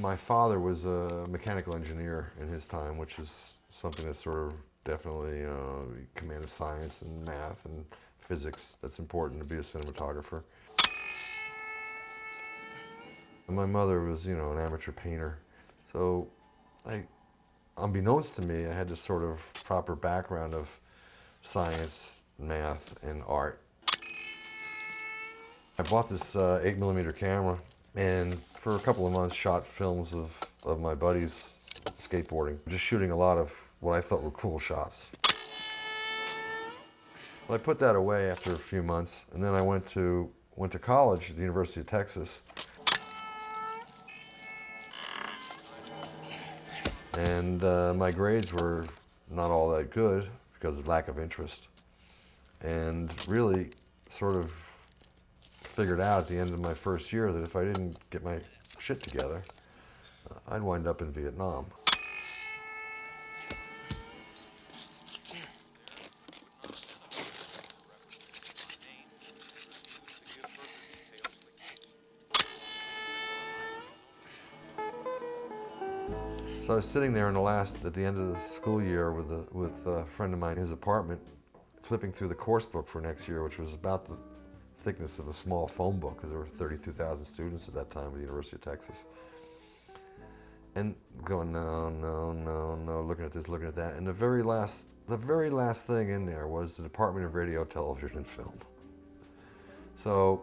My father was a mechanical engineer in his time, which is something that sort of definitely, command of science and math and physics. That's important to be a cinematographer. And my mother was, an amateur painter. So I, unbeknownst to me, I had this sort of proper background of science, math, and art. I bought this 8mm camera and for a couple of months shot films of my buddies skateboarding, just shooting a lot of what I thought were cool shots. Well, I put that away after a few months, and then I went to college at the University of Texas. And my grades were not all that good because of lack of interest. And really sort of figured out at the end of my first year that if I didn't get my shit together, I'd wind up in Vietnam. So I was sitting there at the end of the school year with a friend of mine in his apartment, flipping through the course book for next year, which was about the thickness of a small phone book, because there were 32,000 students at that time at the University of Texas. And going, no, no, no, no, looking at this, looking at that. And the very last thing in there was the Department of Radio, Television, and Film. So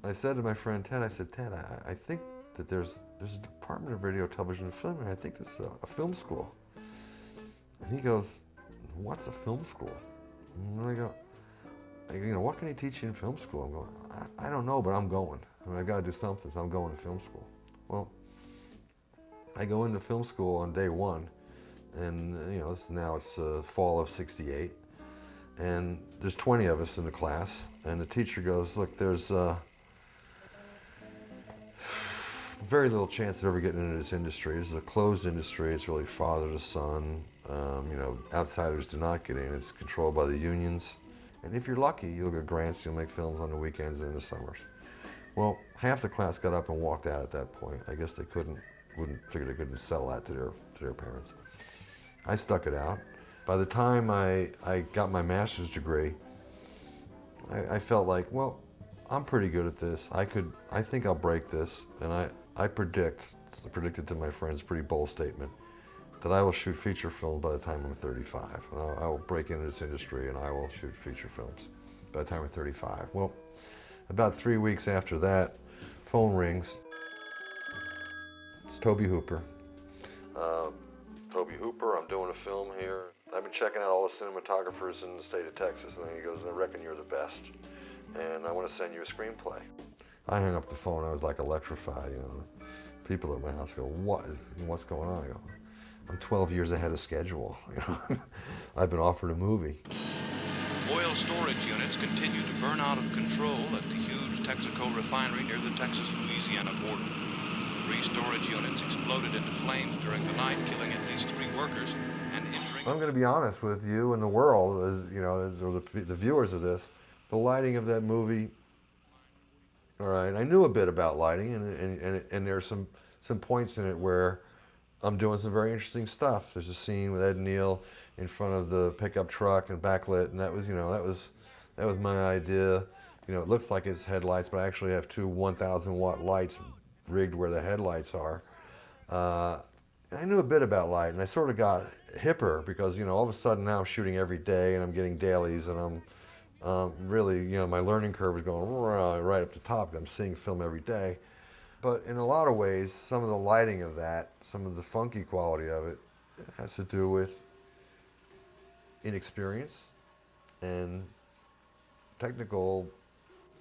I said to my friend Ted, I said, Ted, I think that there's a Department of Radio, Television, and Film, and I think this is a film school. And he goes, what's a film school? And I go, what can he teach you in film school? I'm going, I don't know, but I'm going. I mean, I've got to do something, so I'm going to film school. Well, I go into film school on day one, and it's fall of '68, and there's 20 of us in the class, and the teacher goes, look, there's very little chance of ever getting into this industry. This is a closed industry. It's really father to son. Outsiders do not get in. It's controlled by the unions. And if you're lucky, you'll get grants. You'll make films on the weekends and in the summers. Well, half the class got up and walked out at that point. I guess they figure they couldn't sell that to their parents. I stuck it out. By the time I got my master's degree, I felt like, well, I'm pretty good at this. I think I'll break this. And I predicted to my friends, pretty bold statement, that I will shoot feature film by the time I'm 35. And I will break into this industry and I will shoot feature films by the time I'm 35. Well, about 3 weeks after that, phone rings. It's Toby Hooper. Toby Hooper, I'm doing a film here. I've been checking out all the cinematographers in the state of Texas, and he goes, I reckon you're the best, and I want to send you a screenplay. I hung up the phone, I was like electrified, People at my house go, what's going on? I go, I'm 12 years ahead of schedule. I've been offered a movie. Oil storage units continue to burn out of control at the huge Texaco refinery near the Texas-Louisiana border. 3 storage units exploded into flames during the night, killing at least 3 workers and injuring... I'm going to be honest with you and the world, or the viewers of this. The lighting of that movie, all right, I knew a bit about lighting, and there's some points in it where I'm doing some very interesting stuff. There's a scene with Ed Neal in front of the pickup truck and backlit, and that was my idea. It looks like it's headlights, but I actually have 2 1,000-watt lights rigged where the headlights are. I knew a bit about light, and I sort of got hipper because all of a sudden now I'm shooting every day, and I'm getting dailies, and I'm really my learning curve is going right up the top. I'm seeing film every day. But in a lot of ways, some of the lighting of that, some of the funky quality of it, has to do with inexperience and technical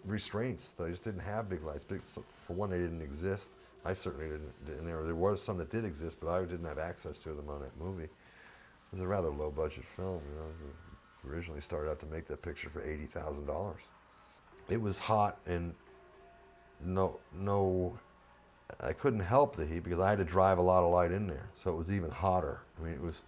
restraints. I just didn't have big lights. For one, they didn't exist. I certainly didn't. And there were some that did exist, but I didn't have access to them on that movie. It was a rather low-budget film. Originally started out to make that picture for $80,000. It was hot and I couldn't help the heat because I had to drive a lot of light in there, so it was even hotter. I mean, it was,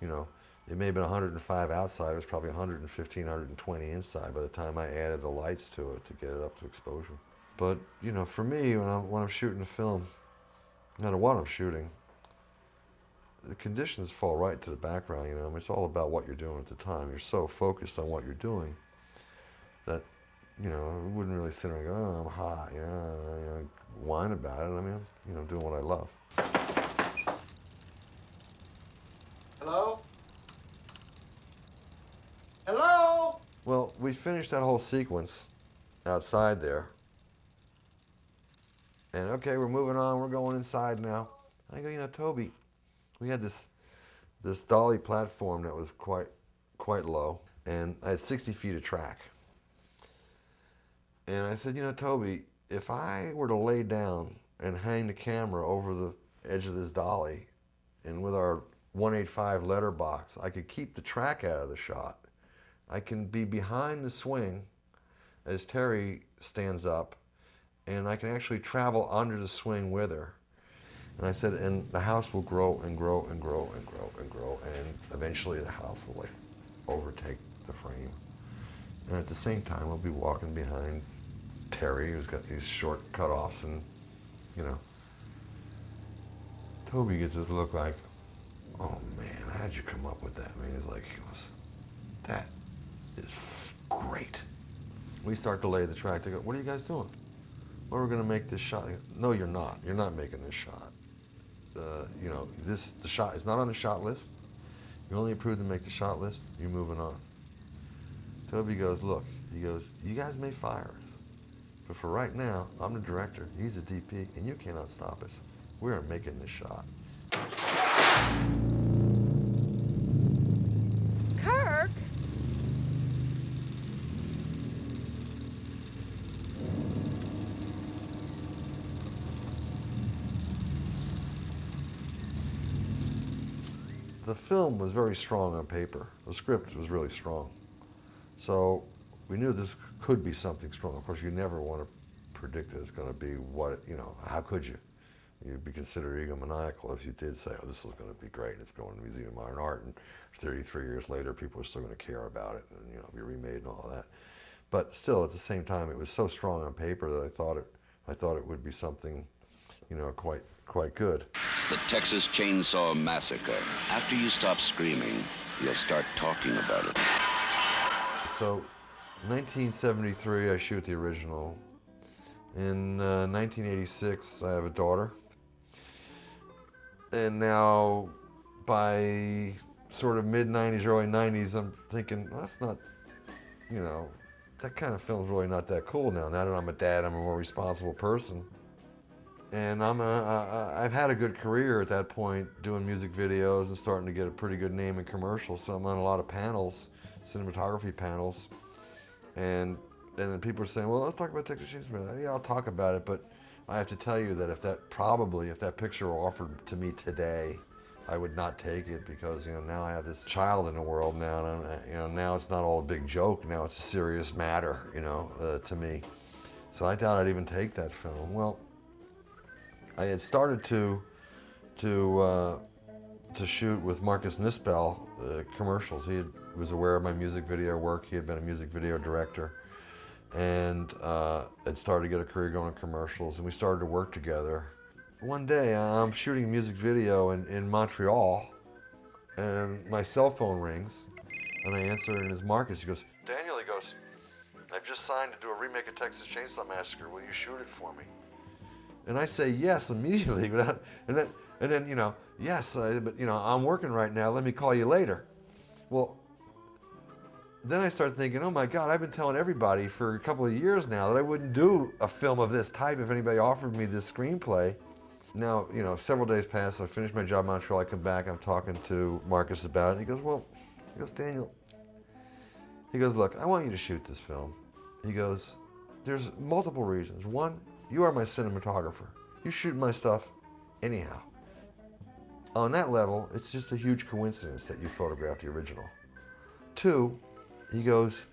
it may have been 105 outside, it was probably 115, 120 inside by the time I added the lights to it to get it up to exposure. But, for me, when I'm shooting a film, no matter what I'm shooting, the conditions fall right to the background, you know. I mean, it's all about what you're doing at the time. You're so focused on what you're doing that, you know, I wouldn't really sit there and go, oh, I'm hot, you know, whine about it. I mean, I'm doing what I love. Hello? Hello? Well, we finished that whole sequence outside there. And okay, we're moving on, we're going inside now. I go, Toby, we had this dolly platform that was quite low, and I had 60 feet of track. And I said, Toby, if I were to lay down and hang the camera over the edge of this dolly, and with our 185 letterbox, I could keep the track out of the shot. I can be behind the swing as Terry stands up, and I can actually travel under the swing with her. And I said, and the house will grow and grow and grow and grow and grow, and eventually the house will overtake the frame. And at the same time, I'll be walking behind Terry, who's got these short cutoffs, and Toby gets this look like, oh man, how'd you come up with that? I mean, that is great. We start to lay the track. They go, what are you guys doing? Well, we're going to make this shot. No, you're not. You're not making this shot. The shot is not on the shot list. You're only approved to make the shot list. You're moving on. Toby goes, look, he goes, you guys may fire us, but for right now, I'm the director, he's the DP, and you cannot stop us. We are making this shot. Kirk? The film was very strong on paper. The script was really strong. So we knew this could be something strong. Of course, you never want to predict that it's going to be what, how could you? You'd be considered egomaniacal if you did say, oh, this is going to be great, it's going to the Museum of Modern Art, and 33 years later, people are still going to care about it, and, be remade and all that. But still, at the same time, it was so strong on paper that I thought it would be something, quite good. The Texas Chainsaw Massacre. After you stop screaming, you'll start talking about it. So, 1973, I shoot the original. In 1986, I have a daughter. And now, by sort of mid-90s, early 90s, I'm thinking, well, that's not, that kind of film's really not that cool now. Now that I'm a dad, I'm a more responsible person. And I've had a good career at that point, doing music videos and starting to get a pretty good name in commercials. So I'm on a lot of panels, cinematography panels. And then people are saying, well, let's talk about Texas Chainsaw. Yeah, I'll talk about it, but I have to tell you that if that picture were offered to me today, I would not take it, because now I have this child in the world now, and now it's not all a big joke. Now it's a serious matter, to me. So I doubt I'd even take that film. Well, I had started to shoot with Marcus Nispel commercials. He was aware of my music video work. He had been a music video director, and had started to get a career going in commercials, and we started to work together. One day, I'm shooting a music video in Montreal, and my cell phone rings, and I answer, and it's Marcus. He goes, Daniel, he goes, I've just signed to do a remake of Texas Chainsaw Massacre. Will you shoot it for me? And I say yes immediately, and then yes, but I'm working right now. Let me call you later. Well, then I started thinking, oh my God, I've been telling everybody for a couple of years now that I wouldn't do a film of this type if anybody offered me this screenplay. Now, several days pass. I finish my job in Montreal. I come back. I'm talking to Marcus about it. And he goes, Daniel. He goes, look, I want you to shoot this film. He goes, there's multiple reasons. One, you are my cinematographer. You shoot my stuff anyhow. On that level, it's just a huge coincidence that you photographed the original. Two, he goes,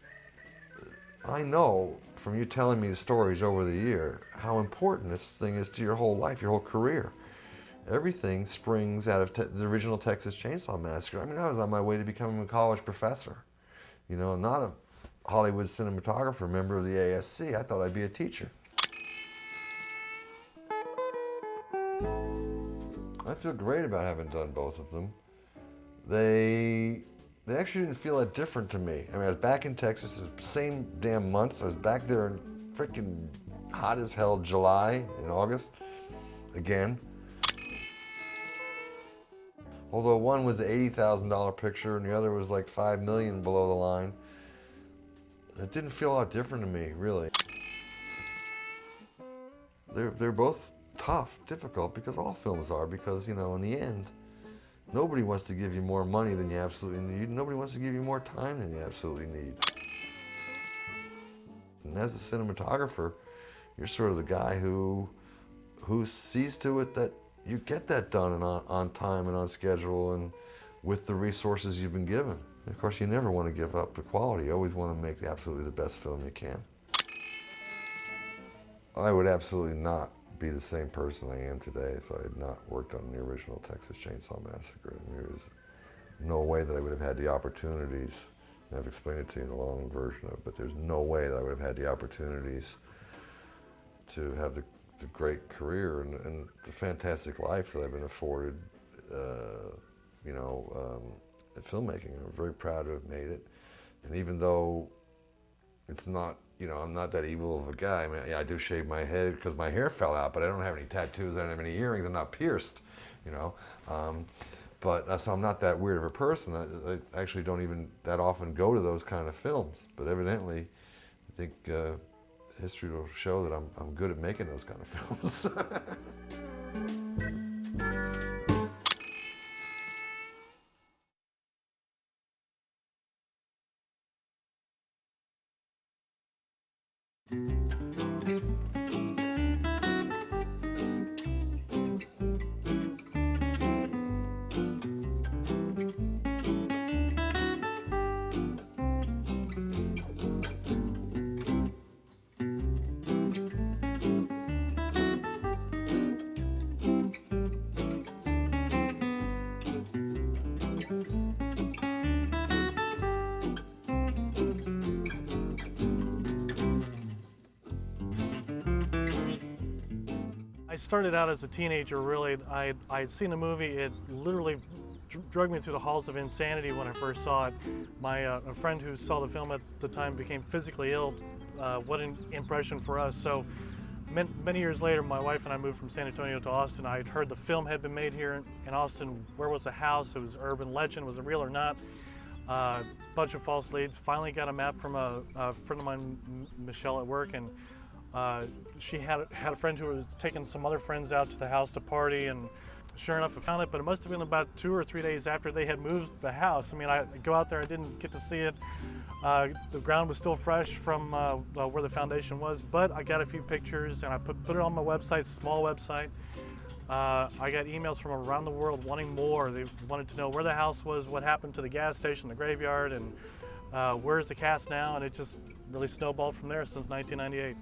I know from you telling me the stories over the year how important this thing is to your whole life, your whole career. Everything springs out of the original Texas Chainsaw Massacre. I mean, I was on my way to becoming a college professor. Not a Hollywood cinematographer, member of the ASC. I thought I'd be a teacher. feel great about having done both of them. They actually didn't feel that different to me. I mean, I was back in Texas the same damn months. I was back there in freaking hot as hell July and August again. Although one was an $80,000 picture and the other was like $5 million below the line, it didn't feel a lot different to me, really. They're both tough, difficult, because all films are, because, you know, in the end, nobody wants to give you more money than you absolutely need. Nobody wants to give you more time than you absolutely need. And as a cinematographer, you're sort of the guy who sees to it that you get that done and on time and on schedule and with the resources you've been given. And of course, you never want to give up the quality. You always want to make absolutely the best film you can. I would absolutely not be the same person I am today if I had not worked on the original Texas Chainsaw Massacre. And there is no way that I would have had the opportunities, and I've explained it to you in a long version of it, but there's no way that I would have had the opportunities to have the great career and the fantastic life that I've been afforded, at filmmaking. I'm very proud to have made it. And even though it's not, I'm not that evil of a guy. I mean, yeah, I do shave my head because my hair fell out, but I don't have any tattoos, I don't have any earrings, I'm not pierced, so I'm not that weird of a person. I actually don't even that often go to those kind of films, but evidently, I think history will show that I'm good at making those kind of films. I started out as a teenager, really. I had seen a movie. It literally drug me through the halls of insanity when I first saw it. A friend who saw the film at the time became physically ill. What an impression for us. So many years later, my wife and I moved from San Antonio to Austin. I had heard the film had been made here in Austin. Where was the house? It was urban legend. Was it real or not? Bunch of false leads. Finally got a map from a friend of mine, Michelle, at work, and she had a friend who was taking some other friends out to the house to party, and sure enough I found it, but it must have been about 2 or 3 days after they had moved the house. I mean, I go out there, I didn't get to see it. The ground was still fresh from where the foundation was, but I got a few pictures and I put it on my website, small website. I got emails from around the world wanting more. They wanted to know where the house was, what happened to the gas station, the graveyard, and where's the cast now, and it just really snowballed from there since 1998.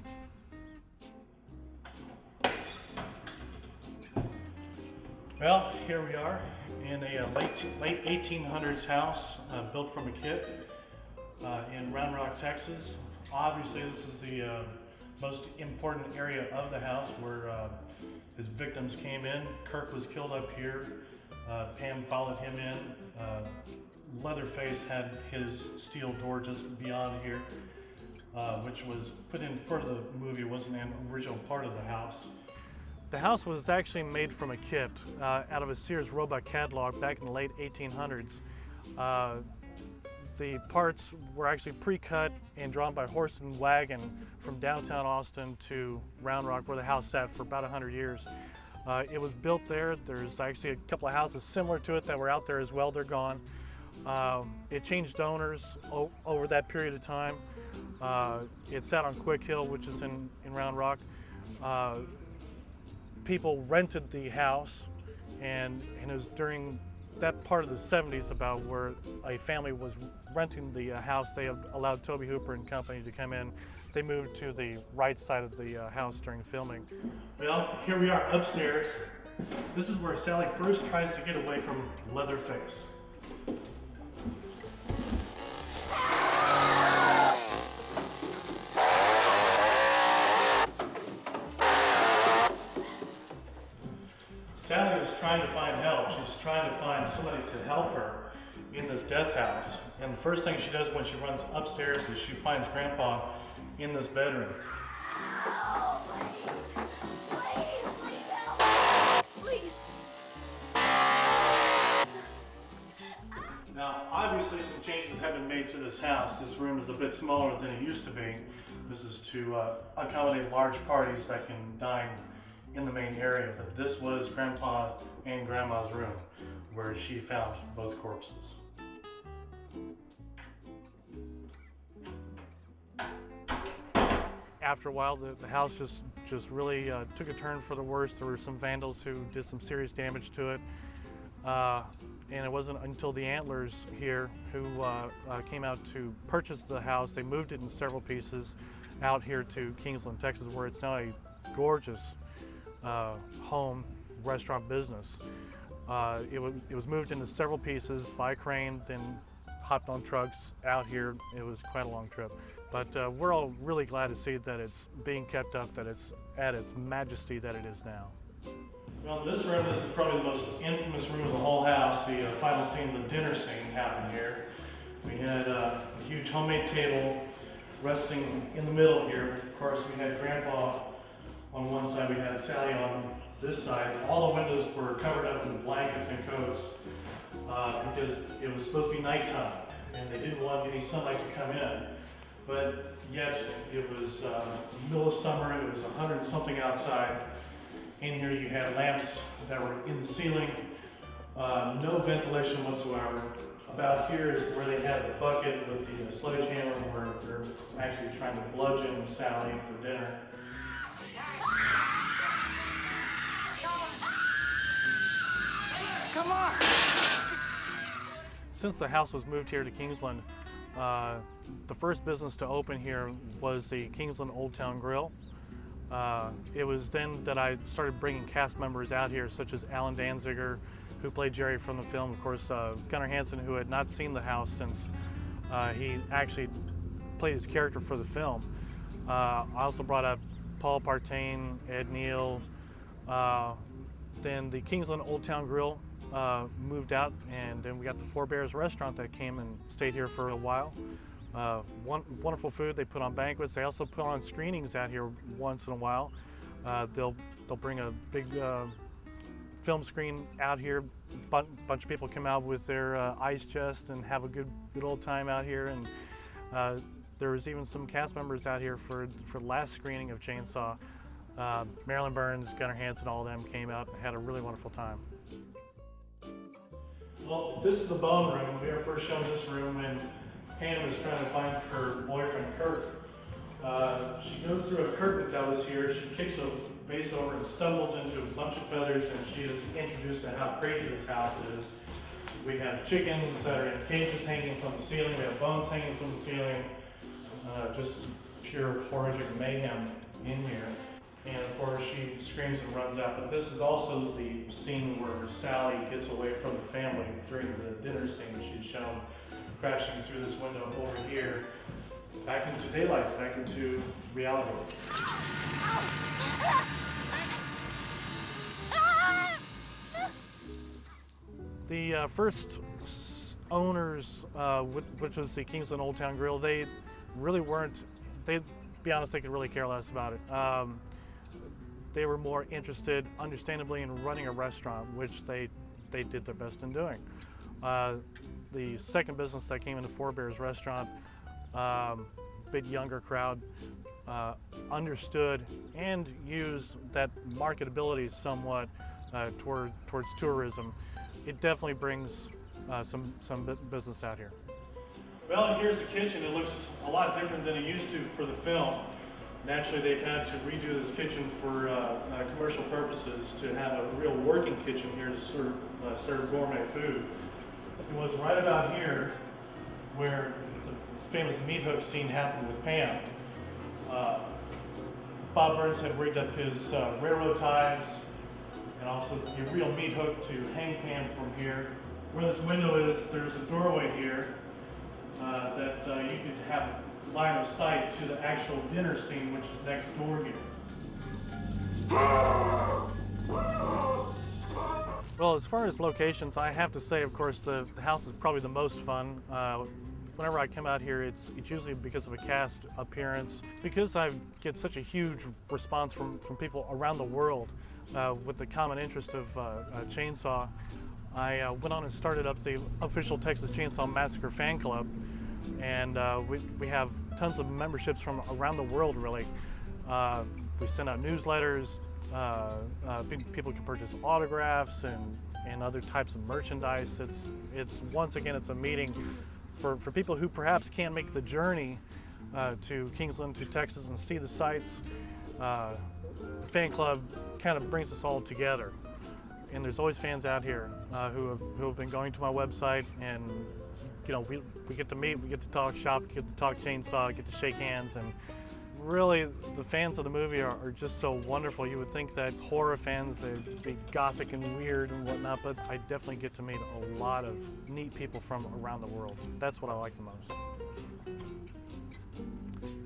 Well, here we are in a late 1800s house built from a kit in Round Rock, Texas. Obviously, this is the most important area of the house where his victims came in. Kirk was killed up here. Pam followed him in. Leatherface had his steel door just beyond here, which was put in for the movie. It wasn't an original part of the house. The house was actually made from a kit out of a Sears Roebuck catalog back in the late 1800s. The parts were actually pre-cut and drawn by horse and wagon from downtown Austin to Round Rock, where the house sat for about 100 years. It was built there. There's actually a couple of houses similar to it that were out there as well. They're gone. It changed owners over that period of time. It sat on Quick Hill, which is in Round Rock. People rented the house, and it was during that part of the 70s about where a family was renting the house. They allowed Toby Hooper and company to come in. They moved to the right side of the house during filming. Well, here we are upstairs. This is where Sally first tries to get away from Leatherface. Sally was trying to find help. She's trying to find somebody to help her in this death house. And the first thing she does when she runs upstairs is she finds Grandpa in this bedroom. Please. Now, obviously some changes have been made to this house. This room is a bit smaller than it used to be. This is to accommodate large parties that can dine in the main area. But this was Grandpa and Grandma's room where she found both corpses. After a while, the house just really took a turn for the worse. There were some vandals who did some serious damage to it. And it wasn't until the Antlers here who came out to purchase the house. They moved it in several pieces out here to Kingsland, Texas, where it's now a gorgeous home restaurant business. It was moved into several pieces by crane, then hopped on trucks out here. It was quite a long trip. But we're all really glad to see that it's being kept up, that it's at its majesty that it is now. Well, in this room, this is probably the most infamous room of the whole house. The final scene, the dinner scene, happened here. We had a huge homemade table resting in the middle here. Of course, we had Grandpa on one side, we had Sally on this side. All the windows were covered up in blankets and coats because it was supposed to be nighttime and they didn't want any sunlight to come in. But yet, it was middle of summer, it was 100 and something outside. In here you had lamps that were in the ceiling, no ventilation whatsoever. About here is where they had the bucket with the sledgehammer where they're actually trying to bludgeon Sally for dinner. Come on. Since the house was moved here to Kingsland, the first business to open here was the Kingsland Old Town Grill. It was then that I started bringing cast members out here, such as Alan Danziger, who played Jerry from the film. Of course, Gunnar Hansen, who had not seen the house since he actually played his character for the film. I also brought up Paul Partain, Ed Neal. Then the Kingsland Old Town Grill moved out, and then we got the Four Bears restaurant that came and stayed here for a while. Wonderful food. They put on banquets. They also put on screenings out here once in a while. They'll bring a big film screen out here. Bunch of people come out with their ice chest and have a good old time out here. And there was even some cast members out here for the last screening of ChainSaw. Marilyn Burns, Gunnar Hansen, all of them came out and had a really wonderful time. Well, this is the bone room. We were first shown this room and Hannah was trying to find her boyfriend, Kurt. She goes through a curtain that was here. She kicks a vase over and stumbles into a bunch of feathers, and she is introduced to how crazy this house is. We have chickens that are in cages hanging from the ceiling. We have bones hanging from the ceiling. Just pure horrific mayhem in here. And of course, she screams and runs out. But this is also the scene where Sally gets away from the family during the dinner scene. She's shown crashing through this window over here, back into daylight, back into reality. The first owners, which was the Kingsland Old Town Grill, they really weren't, they'd be honest, they could really care less about it. They were more interested, understandably, in running a restaurant, which they did their best in doing. The second business that came into Four Bears restaurant, bit younger crowd, understood and used that marketability somewhat towards tourism. It definitely brings some business out here. Well, and here's the kitchen. It looks a lot different than it used to for the film. Naturally, they've had to redo this kitchen for commercial purposes to have a real working kitchen here to serve gourmet food. It was right about here where the famous meat hook scene happened with Pam. Bob Burns had rigged up his railroad ties and also a real meat hook to hang Pam from here. Where this window is, there's a doorway here that you could have line of sight to the actual dinner scene, which is next door here. Well, as far as locations, I have to say, of course, the house is probably the most fun. Whenever I come out here, it's usually because of a cast appearance. Because I get such a huge response from people around the world with the common interest of ChainSaw, I went on and started up the official Texas Chainsaw Massacre fan club. And we have tons of memberships from around the world, really. We send out newsletters. People can purchase autographs and other types of merchandise. It's once again, it's a meeting for people who perhaps can't make the journey to Kingsland, to Texas, and see the sights. The fan club kind of brings us all together. And there's always fans out here who have been going to my website, and you know, we get to meet, we get to talk shop, we get to talk chainsaw, get to shake hands, and really the fans of the movie are just so wonderful. You would think that horror fans, they'd be gothic and weird and whatnot, but I definitely get to meet a lot of neat people from around the world. That's what I like the most.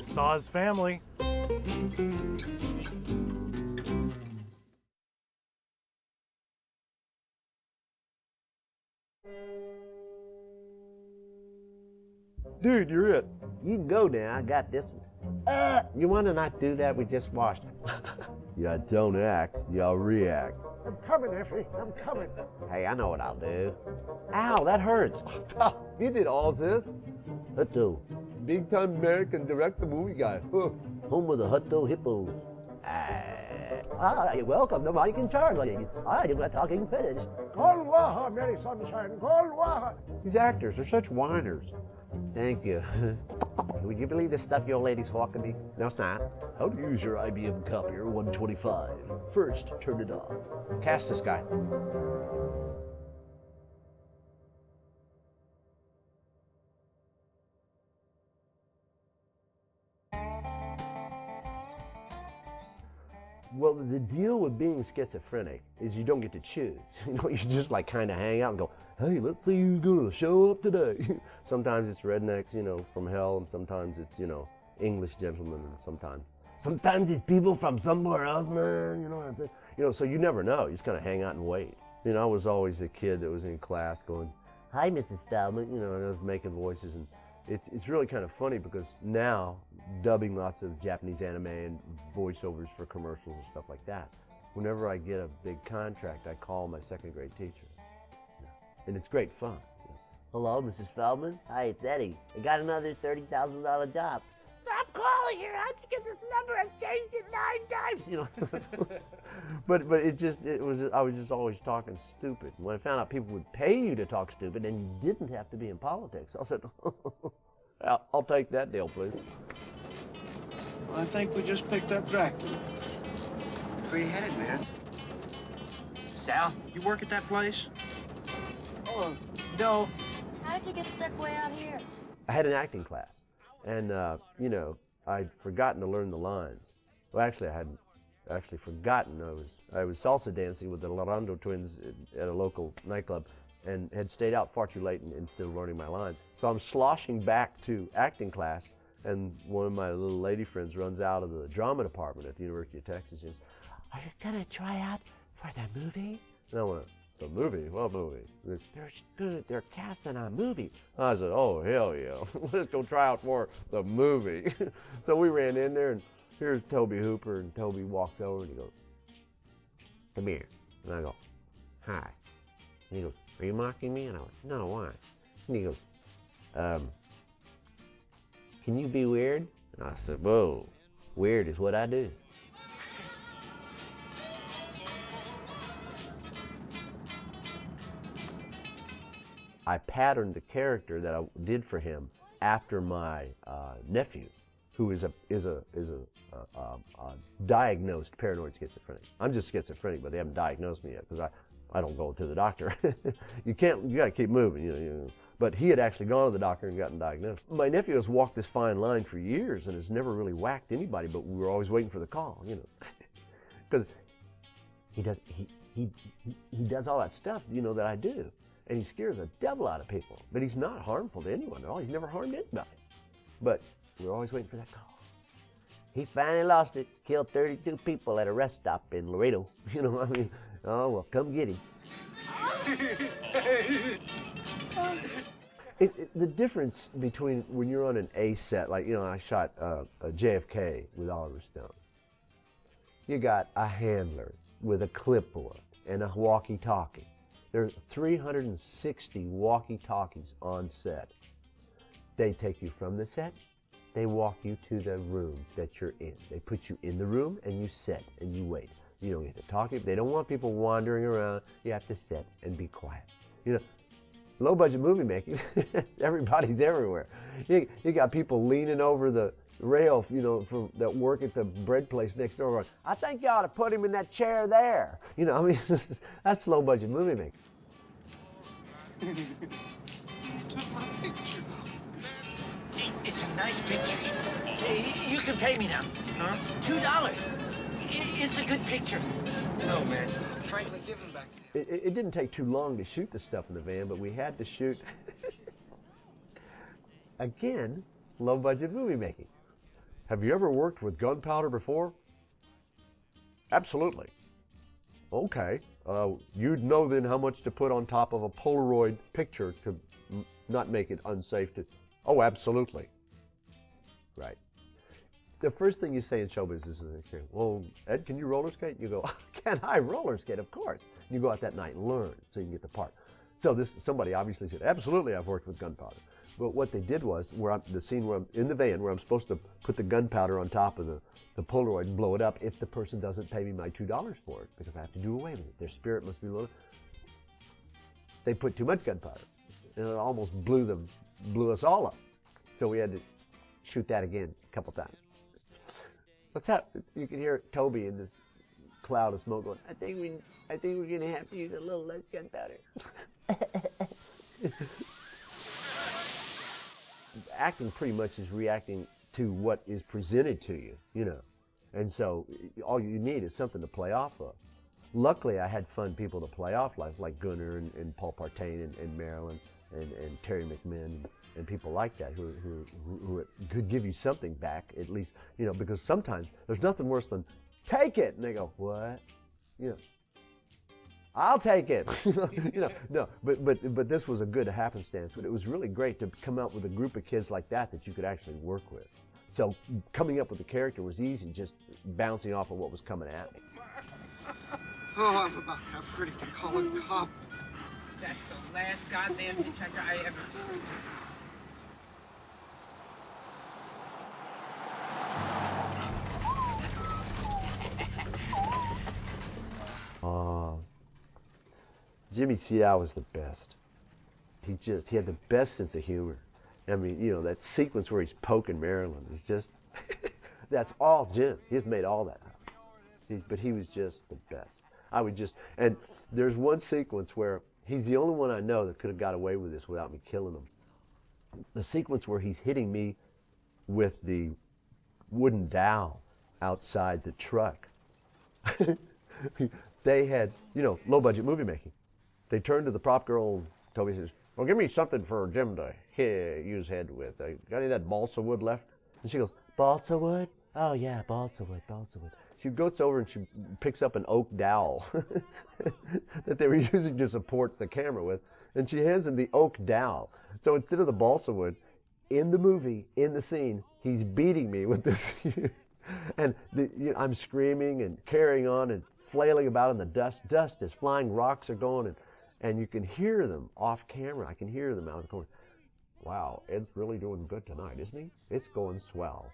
Saw's family. Dude, you're it. You can go now. I got this one. You want to not do that? We just washed it. Ya don't act, ya react. I'm coming, Effie. I'm coming. Hey, I know what I'll do. Ow, that hurts. You did all this? Hutto. Big time American direct-to-movie guy. Home of the Hutto Hippos. You're welcome. Nobody can charge ladies. I do my talking finished. Cold water, Mary Sunshine, cold water. These actors are such whiners. Thank you. Would you believe this stuff your lady's hawking me? No, it's not. How to use your IBM copier 125. First, turn it on. Cast this guy. Well, the deal with being schizophrenic is you don't get to choose. You know, you just like kind of hang out and go, hey, let's see who's gonna show up today. Sometimes it's rednecks, you know, from hell, and sometimes it's, you know, English gentlemen, and sometimes it's people from somewhere else, man. You know, so you never know. You just kind of hang out and wait. You know, I was always the kid that was in class going, hi, Mrs. Feldman, you know, and I was making voices, and it's really kind of funny because now, dubbing lots of Japanese anime and voiceovers for commercials and stuff like that, whenever I get a big contract, I call my second grade teacher. And it's great fun. Hello, Mrs. Feldman. Hi, it's Eddie. I got another $30,000 job. Stop calling here. How'd you get this number? I've changed it 9 times. You know. but I was just always talking stupid. When I found out people would pay you to talk stupid and you didn't have to be in politics, I said, I'll take that deal, please. I think we just picked up Dracula. Where you headed, man? South, you work at that place? Oh, no. How did you get stuck way out here? I had an acting class, and you know, I'd forgotten to learn the lines. Well, actually, I hadn't actually forgotten. I was salsa dancing with the Larondo twins at a local nightclub, and had stayed out far too late and still learning my lines. So I'm sloshing back to acting class, and one of my little lady friends runs out of the drama department at the University of Texas and says, are you gonna try out for the movie? And I went, the movie? What movie? They're casting a movie. I said, oh, hell yeah. Let's go try out for the movie. So we ran in there, and here's Toby Hooper, and Toby walks over, and he goes, come here. And I go, hi. And he goes, are you mocking me? And I went, no, why? And he goes, can you be weird? And I said, whoa, weird is what I do. I patterned the character that I did for him after my nephew, who is a diagnosed paranoid schizophrenic. I'm just schizophrenic, but they haven't diagnosed me yet because I don't go to the doctor. You got to keep moving, you know. But he had actually gone to the doctor and gotten diagnosed. My nephew has walked this fine line for years and has never really whacked anybody, but we were always waiting for the call, you know. Because he does all that stuff, you know, that I do. And he scares the devil out of people. But he's not harmful to anyone at all. He's never harmed anybody. But we're always waiting for that call. He finally lost it, killed 32 people at a rest stop in Laredo. You know, I mean, oh, well, come get him. The difference between when you're on an A set, like, you know, I shot a JFK with Oliver Stone. You got a handler with a clipboard and a walkie-talkie. There's 360 walkie-talkies on set. They take you from the set, they walk you to the room that you're in. They put you in the room and you sit and you wait. You don't get to talk. They don't want people wandering around. You have to sit and be quiet. You know, low-budget movie making, everybody's everywhere. You got people leaning over the rail, you know, that work at the bread place next door going, I think you ought to put him in that chair there. You know, I mean, that's low-budget movie making. You took my picture. It's a nice picture. You can pay me now. Huh? $2. It's a good picture. No, man. Frankly, give him back to him. It didn't take too long to shoot the stuff in the van, but we had to shoot, again, low-budget movie making. Have you ever worked with gunpowder before? Absolutely. Okay. You'd know then how much to put on top of a Polaroid picture to not make it unsafe to... Oh, absolutely. Right. The first thing you say in show business is, they say, well, Ed, can you roller skate? You go, can I roller skate? Of course. You go out that night and learn so you can get the part. So somebody obviously said, absolutely, I've worked with gunpowder. But what they did was, the scene where I'm in the van, where I'm supposed to put the gunpowder on top of the Polaroid and blow it up if the person doesn't pay me my $2 for it, because I have to do away with it. Their spirit must be low. They put too much gunpowder, and it almost blew us all up. So we had to shoot that again a couple times. You can hear Toby in this cloud of smoke going, I think we're gonna have to use a little less gunpowder. Acting pretty much is reacting to what is presented to you, you know. And so all you need is something to play off of. Luckily, I had fun people to play off like Gunnar and Paul Partain and Marilyn and Terry McMinn and people like that who could give you something back, at least, you know, because sometimes there's nothing worse than, take it, and they go, what? You know, I'll take it. You know, no, but this was a good happenstance. But it was really great to come out with a group of kids like that you could actually work with. So coming up with the character was easy, just bouncing off of what was coming at me. Oh, I'm about half ready to call a cop. That's the last goddamn hitchhiker I ever... Jimmy Seau was the best. He had the best sense of humor. I mean, you know, that sequence where he's poking Marilyn is just, that's all Jim. He's made all that up. But he was just the best. And there's one sequence where he's the only one I know that could have got away with this without me killing him. The sequence where he's hitting me with the wooden dowel outside the truck. They had, you know, low-budget movie making. They turned to the prop girl, and Toby says, well, give me something for Jim to use head with. Got any of that balsa wood left? And she goes, balsa wood? Oh, yeah, balsa wood, balsa wood. She goes over and she picks up an oak dowel that they were using to support the camera with, and she hands him the oak dowel. So instead of the balsa wood, in the movie, in the scene, he's beating me with this. And I'm screaming and carrying on and flailing about in the dust. Dust is flying, rocks are going, and you can hear them off camera. I can hear them out of the corner. Wow, Ed's really doing good tonight, isn't he? It's going swell.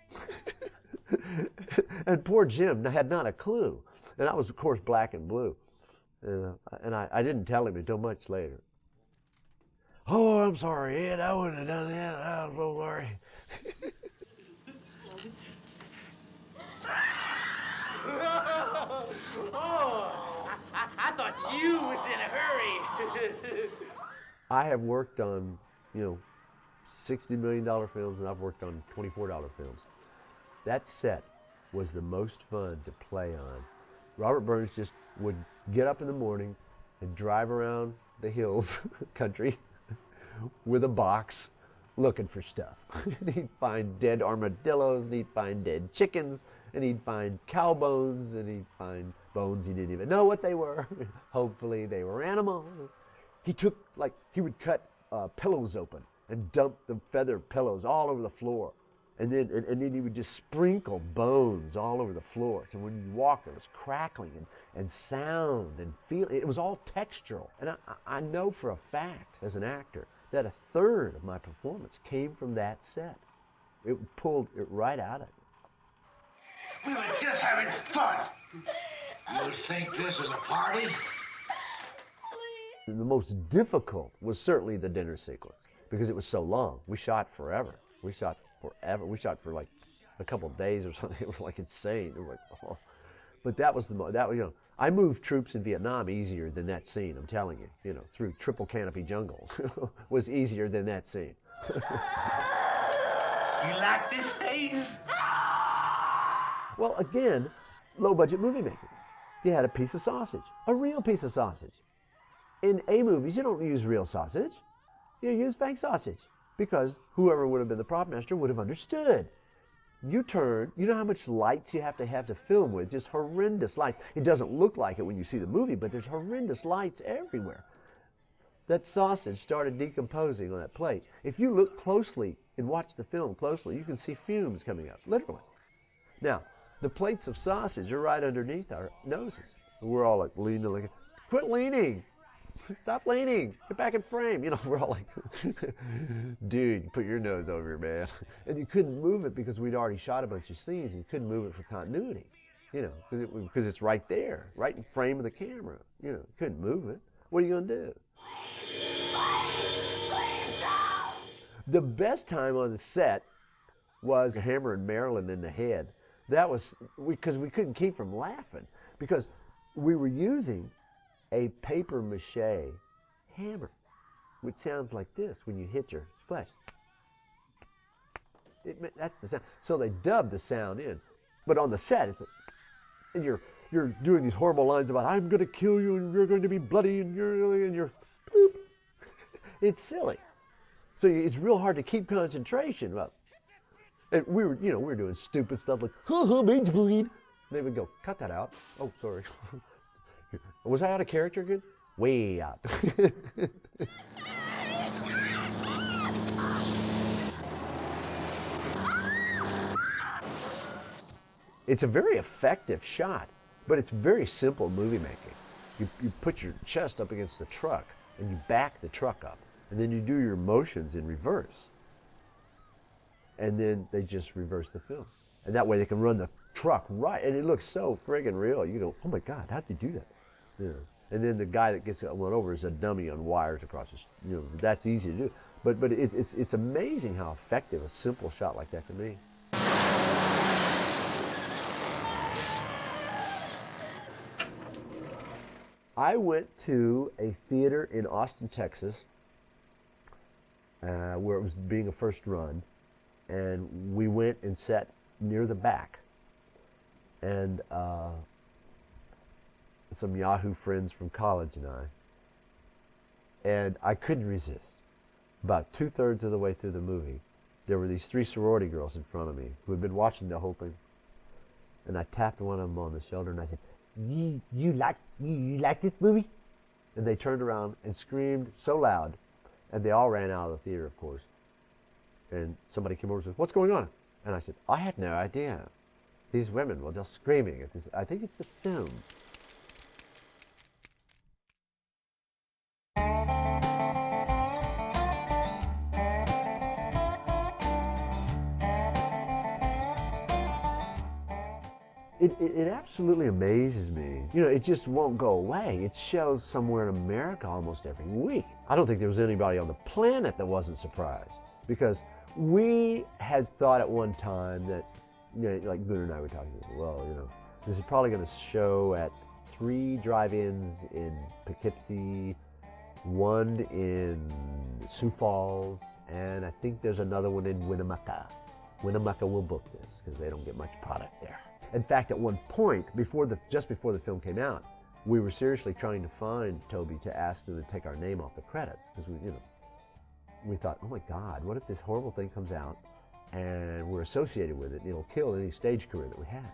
And poor Jim had not a clue. And I was, of course, black and blue. And I didn't tell him until much later. Oh, I'm sorry, Ed. I wouldn't have done that. I'm so sorry. I thought you was in a hurry. I have worked on, you know, $60 million films, and I've worked on $24 films. That set was the most fun to play on. Robert Burns just would get up in the morning and drive around the hills country with a box looking for stuff. He'd find dead armadillos, and he'd find dead chickens, And he'd find cow bones, and he'd find bones he didn't even know what they were. Hopefully they were animal. He would cut pillows open and dump the feather pillows all over the floor. And then he would just sprinkle bones all over the floor. So when you walk, there was crackling and sound and feel. It was all textural. And I know for a fact, as an actor, that a third of my performance came from that set. It pulled it right out of it. We were just having fun. You think this is a party? The most difficult was certainly the dinner sequence because it was so long. We shot forever. We shot for like a couple of days or something. It was like insane. It was like, oh. But that was I moved troops in Vietnam easier than that scene. I'm telling you, through triple canopy jungle was easier than that scene. You like this, Dave? Well, again, low budget movie making. You had a piece of sausage, a real piece of sausage. In A movies, you don't use real sausage. You use fake sausage because whoever would have been the prop master would have understood. You know how much lights you have to film with, just horrendous lights. It doesn't look like it when you see the movie, but there's horrendous lights everywhere. That sausage started decomposing on that plate. If you look closely and watch the film closely, you can see fumes coming up, literally. Now, the plates of sausage are right underneath our noses. And we're all like leaning, like, quit leaning. Stop leaning. Get back in frame. We're all like, dude, put your nose over here, man. And you couldn't move it because we'd already shot a bunch of scenes. And you couldn't move it for continuity, because it's right there, right in frame of the camera. You couldn't move it. What are you going to do? The best time on the set was hammering Marilyn in the head. That was because we couldn't keep from laughing because we were using a paper mache hammer, which sounds like this when you hit your flesh. That's the sound. So they dubbed the sound in, but on the set, and you're doing these horrible lines about I'm going to kill you and you're going to be bloody and you're boop. It's silly. So it's real hard to keep concentration. And we were doing stupid stuff like made bleed. They would go, cut that out. Oh, sorry. Was I out of character again? Way out. It's a very effective shot, but it's very simple movie making. You put your chest up against the truck and you back the truck up, and then you do your motions in reverse. And then they just reverse the film. And that way they can run the truck right, and it looks so friggin' real. You go, oh my God, how'd you do that? And then the guy that gets run over is a dummy on wires across the, that's easy to do. But it's amazing how effective a simple shot like that can be. I went to a theater in Austin, Texas, where it was being a first run, and we went and sat near the back. And some Yahoo friends from college and I couldn't resist. About 2/3 of the way through the movie, there were these 3 sorority girls in front of me who had been watching the whole thing. And I tapped one of them on the shoulder and I said, you like this movie? And they turned around and screamed so loud, and they all ran out of the theater, of course. And somebody came over and said, what's going on? And I said, I had no idea. These women were just screaming at this. I think it's the film. It absolutely amazes me. It just won't go away. It shows somewhere in America almost every week. I don't think there was anybody on the planet that wasn't surprised, because we had thought at one time that, like Boone and I were talking about, well, this is probably going to show at 3 drive-ins in Poughkeepsie, 1 in Sioux Falls, and I think there's another one in Winnemucca. Winnemucca will book this because they don't get much product there. In fact, at one point, just before the film came out, we were seriously trying to find Toby to ask them to take our name off the credits, because we thought, oh my God, what if this horrible thing comes out and we're associated with it, it'll kill any stage career that we have.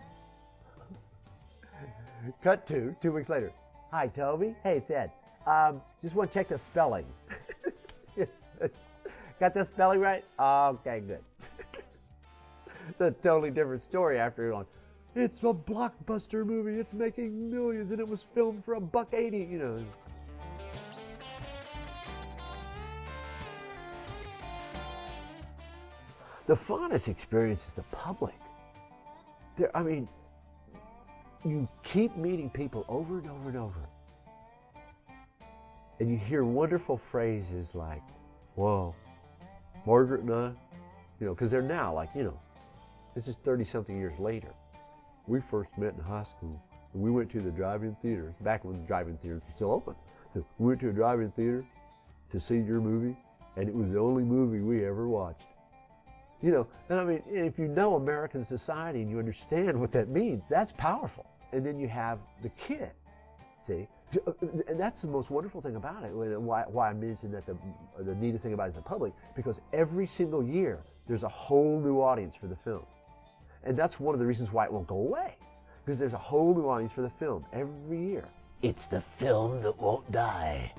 Cut to 2 weeks later. Hi, Toby. Hey, it's Ed. Just want to check the spelling. Got the spelling right? Okay, good. It's a totally different story after on. It's a blockbuster movie. It's making millions, and it was filmed for $1.80. You know. The funnest experience is the public. I mean, you keep meeting people over and over and over. And you hear wonderful phrases like, whoa, Margaret and I, you know, because they're now like, you know, this is 30-something years later. We first met in high school, and we went to the drive-in theaters, back when the drive-in theaters were still open. So we went to a drive-in theater to see your movie, and it was the only movie we ever watched. You know, and I mean, if you know American society and you understand what that means, that's powerful. And then you have the kids, see? And that's the most wonderful thing about it, why I mentioned that the neatest thing about it is the public, because every single year, there's a whole new audience for the film. And that's one of the reasons why it won't go away, because there's a whole new audience for the film every year. It's the film that won't die.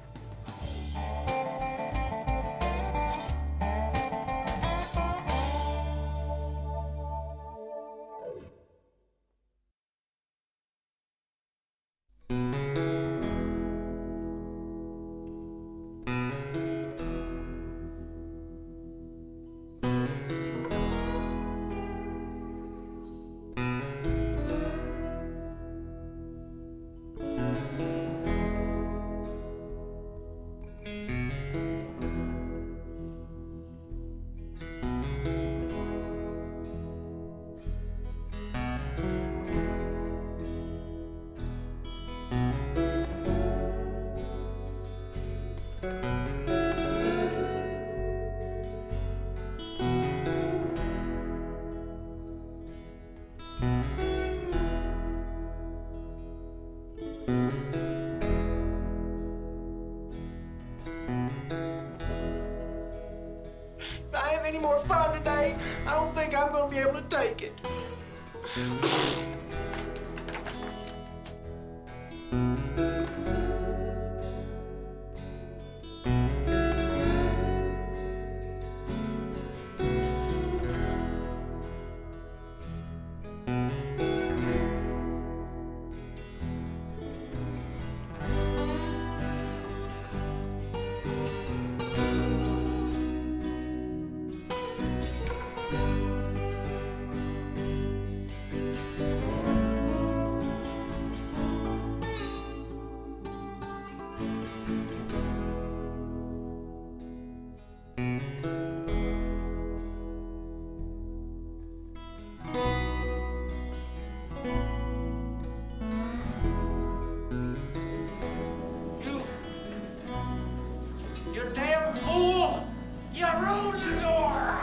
If I have any more fun today, I don't think I'm going to be able to take it. You damn fool! You ruined the door!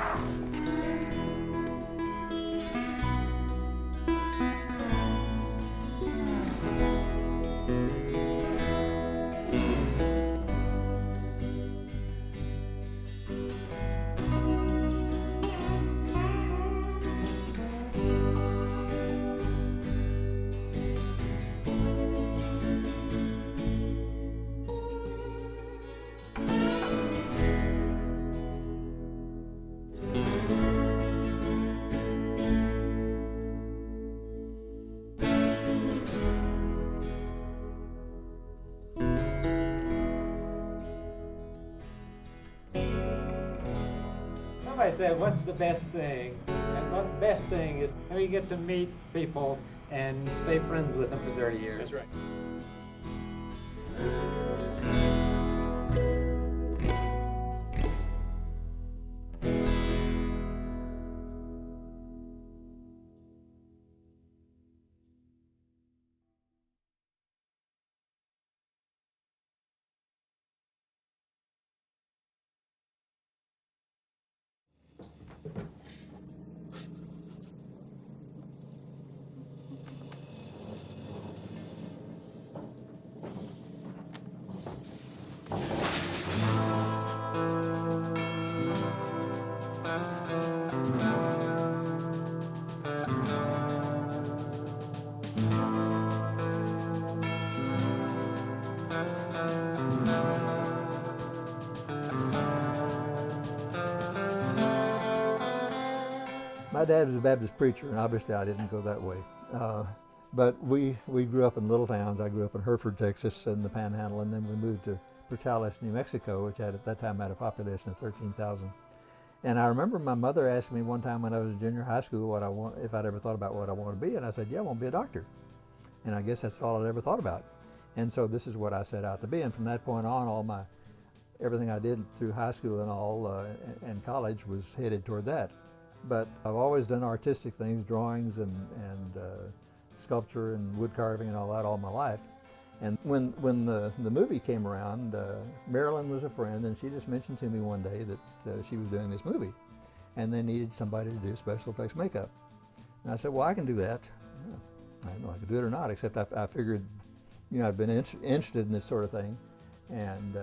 Somebody said, what's the best thing? And one the best thing is how you get to meet people and stay friends with them for 30 years. That's right. My dad was a Baptist preacher, and obviously I didn't go that way. But we grew up in little towns. I grew up in Hereford, Texas, in the Panhandle, and then we moved to Portales, New Mexico, which at that time had a population of 13,000. And I remember my mother asking me one time when I was in junior high school if I'd ever thought about what I wanted to be, and I said, yeah, I want to be a doctor. And I guess that's all I'd ever thought about. And so this is what I set out to be. And from that point on, everything I did through high school and all and college was headed toward that. But I've always done artistic things, drawings and sculpture and wood carving and all that all my life. And when the movie came around, Marilyn was a friend, and she just mentioned to me one day that she was doing this movie, and they needed somebody to do special effects makeup. And I said, well, I can do that. I don't know if I could do it or not, except I figured, I've been interested in this sort of thing. And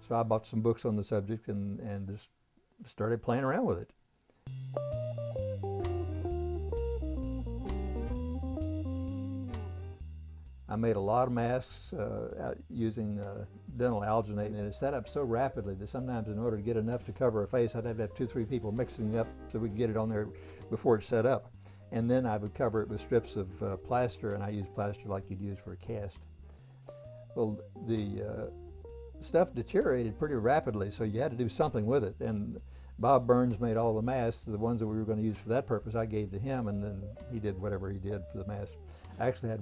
so I bought some books on the subject and just started playing around with it. I made a lot of masks using dental alginate, and it's set up so rapidly that sometimes in order to get enough to cover a face, I'd have to have 2 or 3 people mixing up so we could get it on there before it's set up. And then I would cover it with strips of plaster, and I used plaster like you'd use for a cast. Well, the stuff deteriorated pretty rapidly, so you had to do something with it. And Bob Burns made all the masks. The ones that we were going to use for that purpose, I gave to him, and then he did whatever he did for the mask. I actually had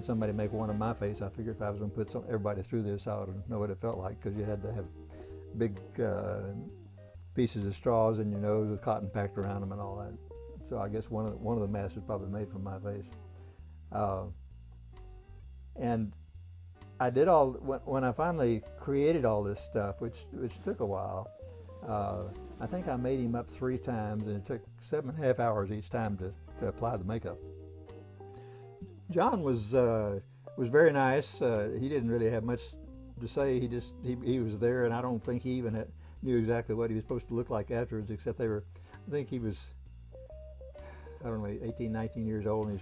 somebody make one of my face. I figured if I was going to put everybody through this, I would know what it felt like, because you had to have big pieces of straws in your nose with cotton packed around them and all that. So I guess one of the masks was probably made from my face. And I did when I finally created all this stuff, which took a while. I think I made him up 3 times, and it took 7.5 hours each time to apply the makeup. John was very nice. He didn't really have much to say. He was there, and I don't think he even knew exactly what he was supposed to look like afterwards, except I think he was, I don't know, 18, 19 years old, and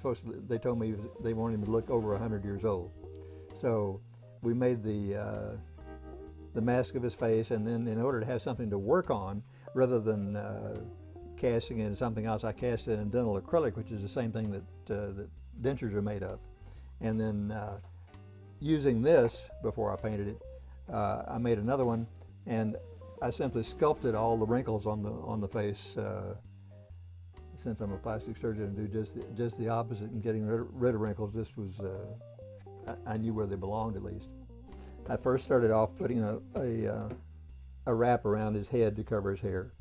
they told me they wanted him to look over 100 years old. So we made the mask of his face, and then in order to have something to work on, rather than casting it in something else, I cast it in dental acrylic, which is the same thing that dentures are made of. And then using this, before I painted it, I made another one, and I simply sculpted all the wrinkles on the face. Since I'm a plastic surgeon and do just the opposite and getting rid of wrinkles, this was, I knew where they belonged at least. I first started off putting a wrap around his head to cover his hair,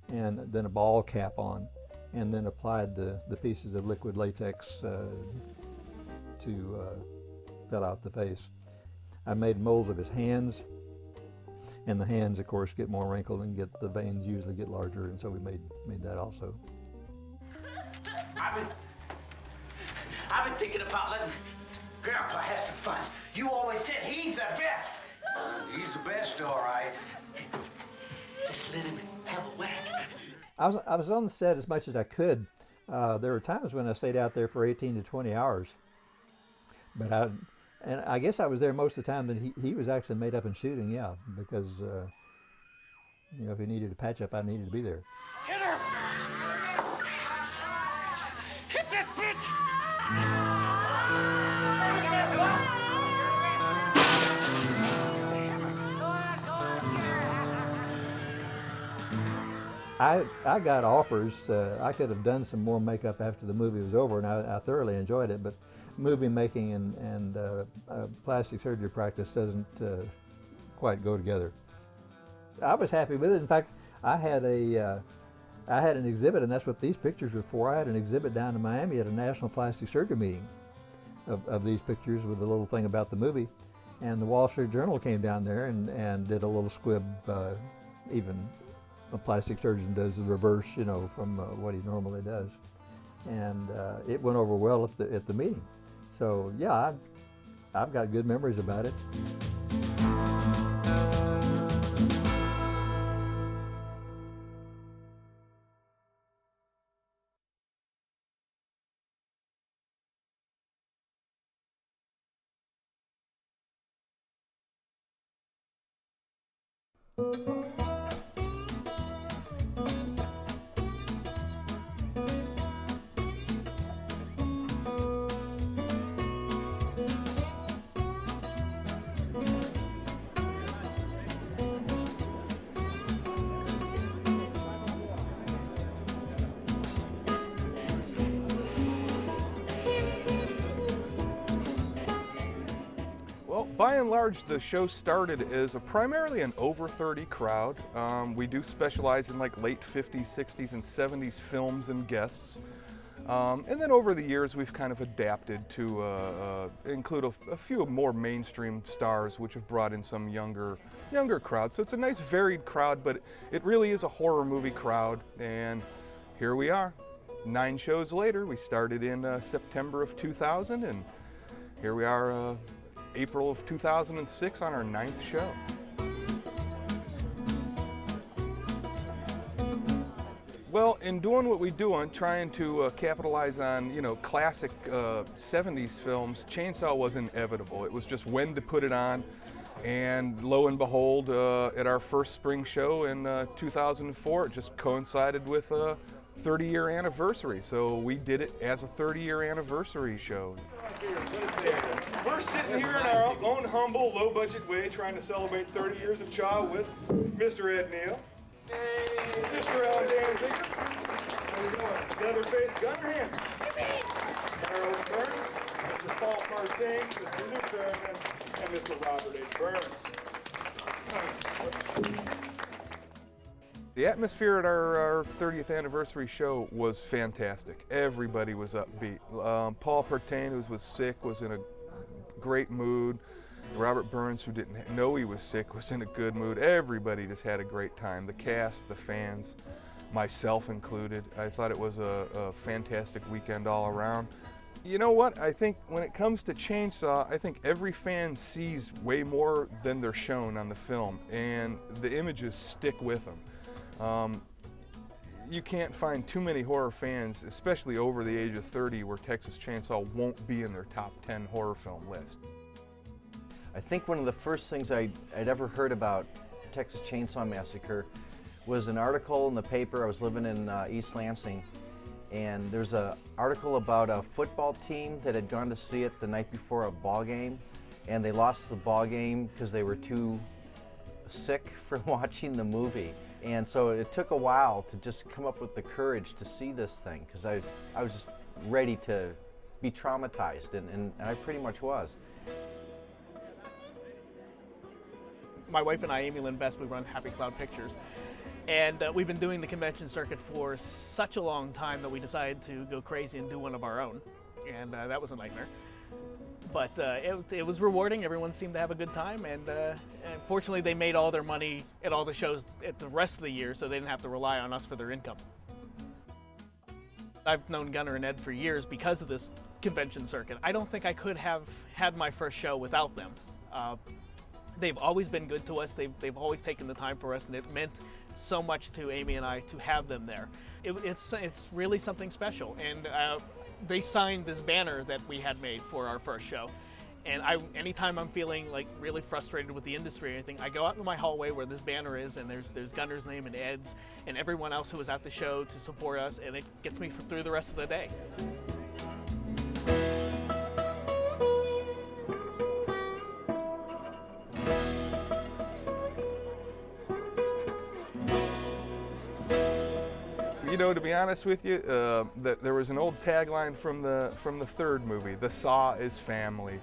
and then a ball cap on, and then applied the pieces of liquid latex to fill out the face. I made molds of his hands, and the hands, of course, get more wrinkled and the veins usually get larger, and so we made that also. I've been thinking about letting Grandpa have some fun. You always said he's the best. He's the best, all right. Just let him have a whack. I was on the set as much as I could. There were times when I stayed out there for 18 to 20 hours. But I guess I was there most of the time that he was actually made up and shooting, yeah, because if he needed a patch up, I needed to be there. Hit her! Hit that bitch! I got offers. I could have done some more makeup after the movie was over, and I thoroughly enjoyed it, but movie making and plastic surgery practice doesn't quite go together. I was happy with it. In fact, I had an exhibit, and that's what these pictures were for. I had an exhibit down in Miami at a National Plastic Surgery meeting of these pictures with a little thing about the movie. And the Wall Street Journal came down there and did a little squib, even a plastic surgeon does the reverse, from what he normally does. And it went over well at the meeting. So yeah, I've got good memories about it. by and large, the show started as primarily an over 30 crowd. We do specialize in like late 50s, 60s, and 70s films and guests. And then over the years, we've kind of adapted to include a few more mainstream stars, which have brought in some younger crowd. So it's a nice varied crowd, but it really is a horror movie crowd. And here we are, 9 shows later. We started in September of 2000, and here we are April of 2006 on our 9th show. Well, in doing what we do on trying to capitalize on, classic 70s films, ChainSaw was inevitable. It was just when to put it on. And lo and behold, at our first spring show in 2004, it just coincided with a 30-year anniversary. So we did it as a 30-year anniversary show. We're sitting here in our own humble, low-budget way trying to celebrate 30 years of CHA with Mr. Ed Neal. Mr. Alan Danzig, Leatherface Gunnar Hansen, Harold Burns, Mr. Paul Martin, Mr. Luke Berryman, and Mr. Robert H. Burns. The atmosphere at our 30th anniversary show was fantastic. Everybody was upbeat. Paul Pertain, who was sick, was in a great mood. Robert Burns, who didn't know he was sick, was in a good mood. Everybody just had a great time. The cast, the fans, myself included. I thought it was a fantastic weekend all around. You know what? I think when it comes to ChainSaw, I think every fan sees way more than they're shown on the film, and the images stick with them. You can't find too many horror fans, especially over the age of 30, where Texas Chainsaw won't be in their top 10 horror film list. I think one of the first things I'd ever heard about Texas Chainsaw Massacre was an article in the paper. I was living in East Lansing, and there's an article about a football team that had gone to see it the night before a ball game, and they lost the ball game because they were too sick for watching the movie. And so it took a while to just come up with the courage to see this thing, because I was just ready to be traumatized, and I pretty much was. My wife and I, Amy Lynn Best, we run Happy Cloud Pictures. And we've been doing the convention circuit for such a long time that we decided to go crazy and do one of our own. And that was a nightmare. But it was rewarding. Everyone seemed to have a good time. And fortunately, they made all their money at all the shows at the rest of the year, so they didn't have to rely on us for their income. I've known Gunnar and Ed for years because of this convention circuit. I don't think I could have had my first show without them. They've always been good to us. They've always taken the time for us, and it meant so much to Amy and I to have them there. It's really something special. And they signed this banner that we had made for our first show. And anytime I'm feeling like really frustrated with the industry or anything, I go out in my hallway where this banner is, and there's Gunnar's name and Ed's and everyone else who was at the show to support us, and it gets me through the rest of the day. You know, to be honest with you, there was an old tagline from the third movie, "The Saw is family."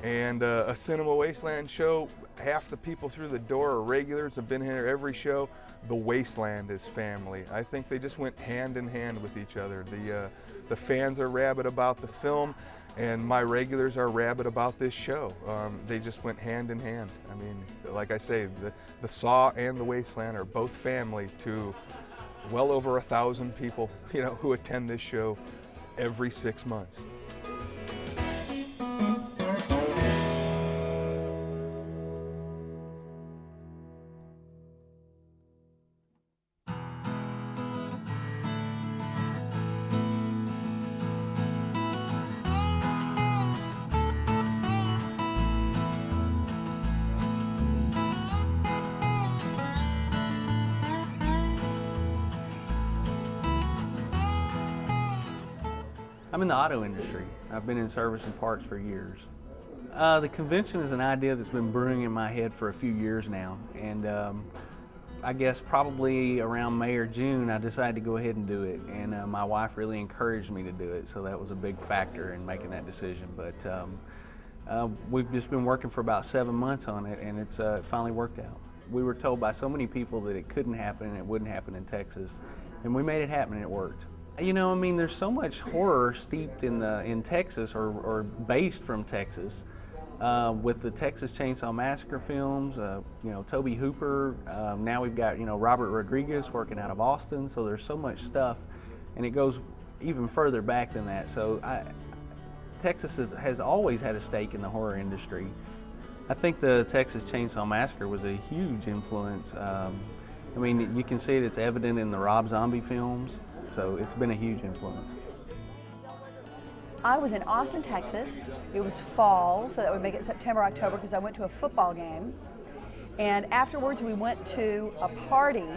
And a Cinema Wasteland show, half the people through the door are regulars, have been here every show. The Wasteland is family. I think they just went hand in hand with each other. The fans are rabid about the film, and my regulars are rabid about this show. They just went hand in hand. I mean, like I say, the Saw and the Wasteland are both family to well over 1,000 people, who attend this show every 6 months. I'm in the auto industry. I've been in service and parts for years. The convention is an idea that's been brewing in my head for a few years now, and I guess probably around May or June I decided to go ahead and do it, and my wife really encouraged me to do it, so that was a big factor in making that decision. But We've just been working for about 7 months on it, and it's finally worked out. We were told by so many people that it couldn't happen and it wouldn't happen in Texas, and we made it happen and it worked. You know, I mean, there's so much horror steeped in Texas or based from Texas. With the Texas Chainsaw Massacre films, you know, Tobe Hooper. Now we've got, you know, Robert Rodriguez working out of Austin. So there's so much stuff, and it goes even further back than that. So Texas has always had a stake in the horror industry. I think the Texas Chainsaw Massacre was a huge influence. I mean, you can see it's evident in the Rob Zombie films. So it's been a huge influence. I was in Austin, Texas. It was fall, so that would make it September, October, because I went to a football game. And afterwards, we went to a party,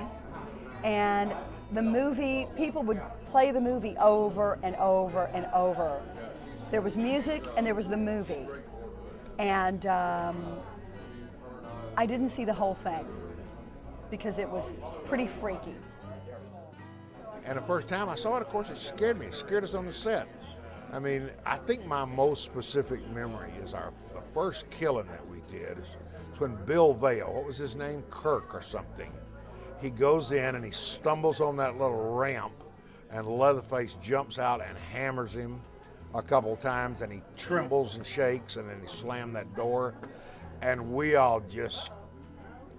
and the movie, people would play the movie over and over and over. There was music, and there was the movie. And I didn't see the whole thing, because it was pretty freaky. And the first time I saw it, of course, it scared me. It scared us on the set. I mean, I think my most specific memory is the first killing that we did. It's when Bill Vale, what was his name? Kirk or something. He goes in and he stumbles on that little ramp, and Leatherface jumps out and hammers him a couple times, and he trembles and shakes, and then he slammed that door. And we all just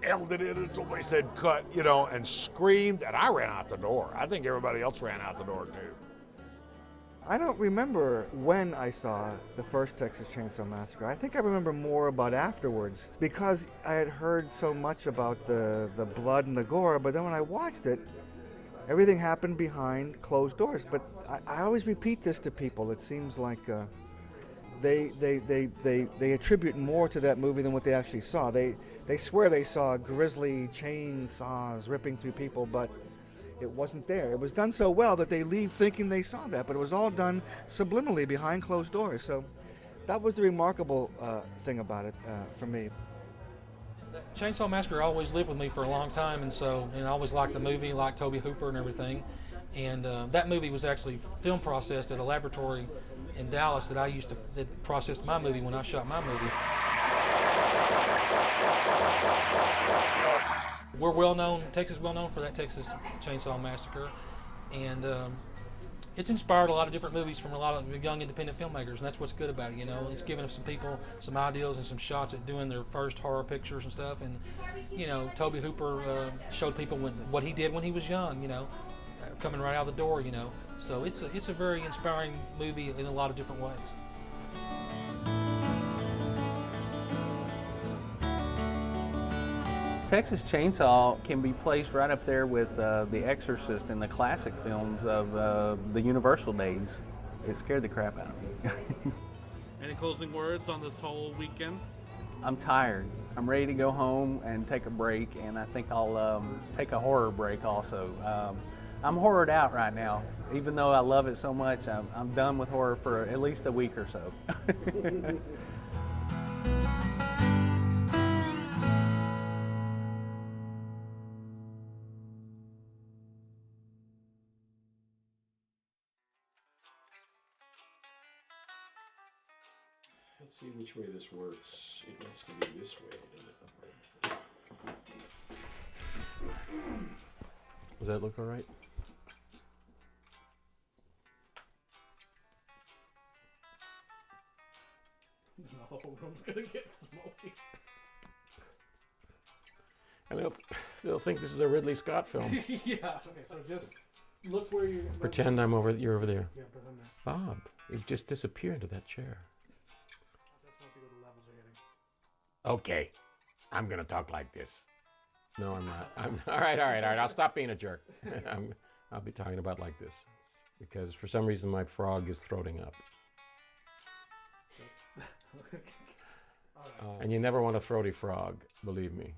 held it in until they said cut, you know, and screamed, and I ran out the door. I think everybody else ran out the door too. I don't remember when I saw the first Texas Chainsaw Massacre. I think I remember more about afterwards, because I had heard so much about the blood and the gore, but then when I watched it, everything happened behind closed doors. But I always repeat this to people. It seems like they attribute more to that movie than what they actually saw. They swear they saw grisly chainsaws ripping through people, but it wasn't there. It was done so well that they leave thinking they saw that, but it was all done subliminally behind closed doors. So that was the remarkable thing about it for me. Chainsaw Massacre always lived with me for a long time, and I always liked the movie, liked Tobe Hooper and everything. And that movie was actually film processed at a laboratory in Dallas that processed my movie when I shot my movie. We're well known, Texas is well known for that Texas Chainsaw Massacre, and it's inspired a lot of different movies from a lot of young independent filmmakers, and that's what's good about it, you know. It's given some people some ideas and some shots at doing their first horror pictures and stuff, and, you know, Tobe Hooper showed people what he did when he was young, you know, coming right out the door, you know. So it's a very inspiring movie in a lot of different ways. Texas Chainsaw can be placed right up there with The Exorcist and the classic films of the Universal days. It scared the crap out of me. Any closing words on this whole weekend? I'm tired. I'm ready to go home and take a break, and I think I'll take a horror break also. I'm horrored out right now. Even though I love it so much, I'm done with horror for at least a week or so. Let's see which way this works. It wants to be this way, doesn't it? Does that look all right? The whole room's gonna get smoky. And they'll think this is a Ridley Scott film. Yeah. Okay, so just look where you Pretend you're over there. Yeah, pretend there. Bob, you've just disappeared into that chair. Okay, I'm gonna talk like this. No, I'm not. All right. I'll stop being a jerk. I'll be talking about like this because for some reason my frog is throating up. And you never want a throaty frog, believe me.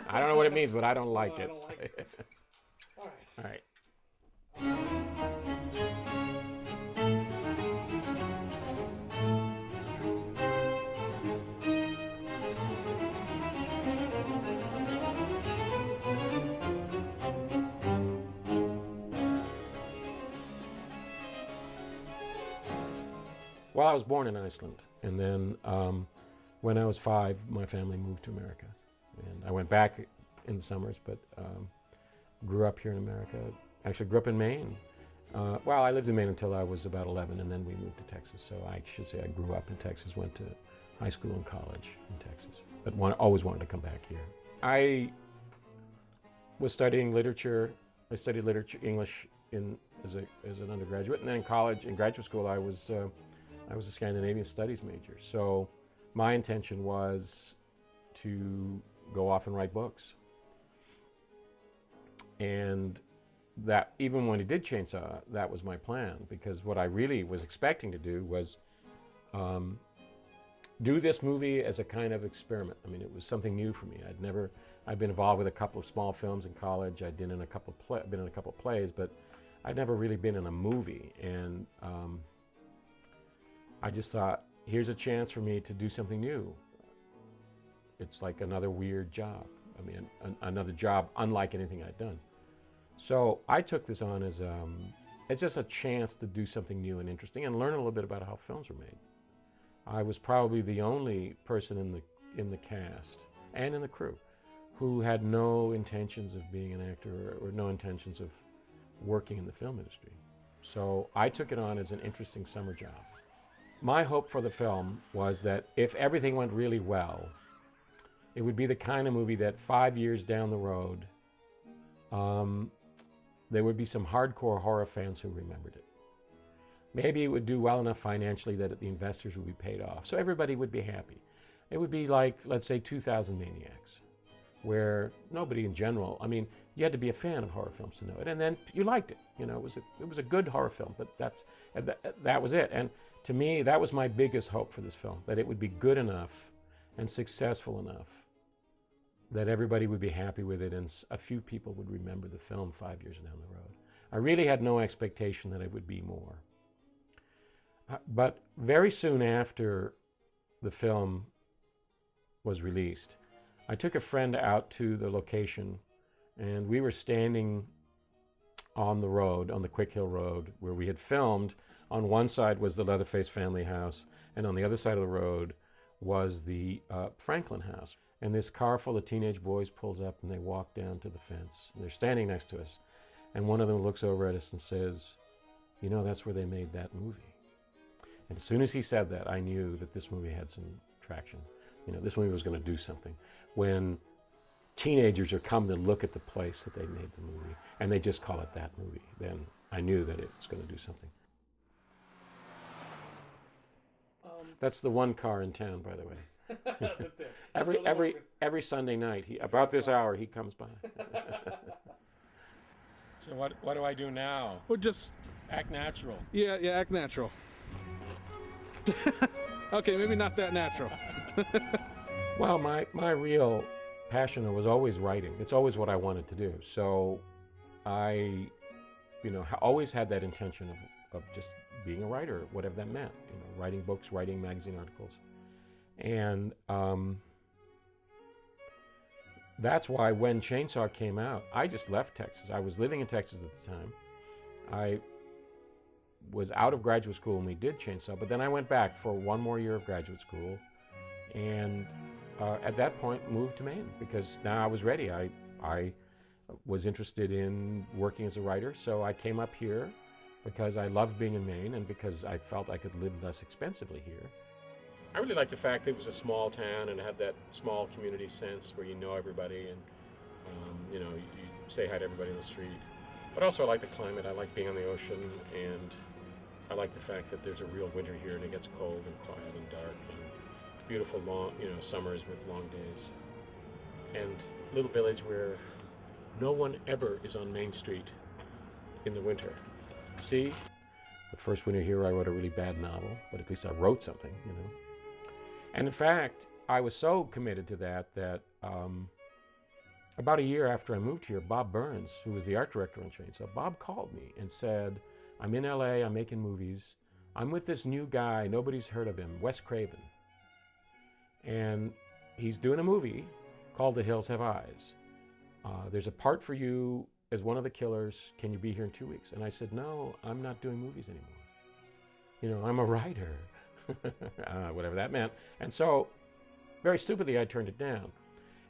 I don't know what it means, but I don't like it. I don't like it. All right. Well, I was born in Iceland, and then when I was 5, my family moved to America. And I went back in the summers, but grew up here in America. Actually grew up in Maine. Well, I lived in Maine until I was about 11, and then we moved to Texas. So I should say I grew up in Texas, went to high school and college in Texas, but always wanted to come back here. I was studying literature. I studied literature, English as an undergraduate, and then in college, in graduate school, I was a Scandinavian studies major. So my intention was to go off and write books. And that, even when he did ChainSaw, that was my plan, because what I really was expecting to do was do this movie as a kind of experiment. I mean, it was something new for me. I'd been involved with a couple of small films in college. I'd been in a couple of plays, but I'd never really been in a movie. And I just thought, here's a chance for me to do something new. It's like another weird job. I mean, another job unlike anything I'd done. So I took this on as it's just a chance to do something new and interesting and learn a little bit about how films are made. I was probably the only person in the cast and in the crew who had no intentions of being an actor or no intentions of working in the film industry. So I took it on as an interesting summer job. My hope for the film was that if everything went really well, it would be the kind of movie that 5 years down the road, there would be some hardcore horror fans who remembered it. Maybe it would do well enough financially that the investors would be paid off, so everybody would be happy. It would be like, let's say, 2000 Maniacs, where nobody in general, I mean, you had to be a fan of horror films to know it, and then you liked it. You know, it was a good horror film, but that was it. And to me, that was my biggest hope for this film, that it would be good enough and successful enough that everybody would be happy with it and a few people would remember the film 5 years down the road. I really had no expectation that it would be more. But very soon after the film was released, I took a friend out to the location, and we were standing on the road, on the Quick Hill Road, where we had filmed. On one side was the Leatherface family house, and on the other side of the road was the Franklin house. And this car full of teenage boys pulls up, and they walk down to the fence. They're standing next to us, and one of them looks over at us and says, "You know, that's where they made that movie." And as soon as he said that, I knew that this movie had some traction. You know, this movie was going to do something. When teenagers are coming to look at the place that they made the movie, and they just call it that movie, then I knew that it was going to do something. That's the one car in town, by the way. That's it. Every Sunday night, about this hour, he comes by. So what do I do now? Well, just act natural. Yeah, act natural. Okay, maybe not that natural. Well, my real passion was always writing. It's always what I wanted to do. So I, always had that intention of just being a writer, whatever that meant. Writing books, writing magazine articles. And that's why when ChainSaw came out, I just left Texas. I was living in Texas at the time. I was out of graduate school when we did ChainSaw, but then I went back for one more year of graduate school, and at that point moved to Maine, because now I was ready. I was interested in working as a writer, so I came up here because I loved being in Maine and because I felt I could live less expensively here. I really liked the fact that it was a small town and it had that small community sense where you know everybody and you say hi to everybody in the street. But also I like the climate, I like being on the ocean, and I like the fact that there's a real winter here and it gets cold and quiet and dark, and beautiful long, summers with long days. And a little village where no one ever is on Main Street in the winter. See? The first winter here I wrote a really bad novel, but at least I wrote something, And in fact, I was so committed to that about a year after I moved here, Bob Burns, who was the art director on ChainSaw, Bob called me and said, "I'm in LA, I'm making movies. I'm with this new guy, nobody's heard of him, Wes Craven. And he's doing a movie called The Hills Have Eyes. There's a part for you as one of the killers. Can you be here in 2 weeks?" And I said, "No, I'm not doing movies anymore. I'm a writer. whatever that meant. And so, very stupidly, I turned it down.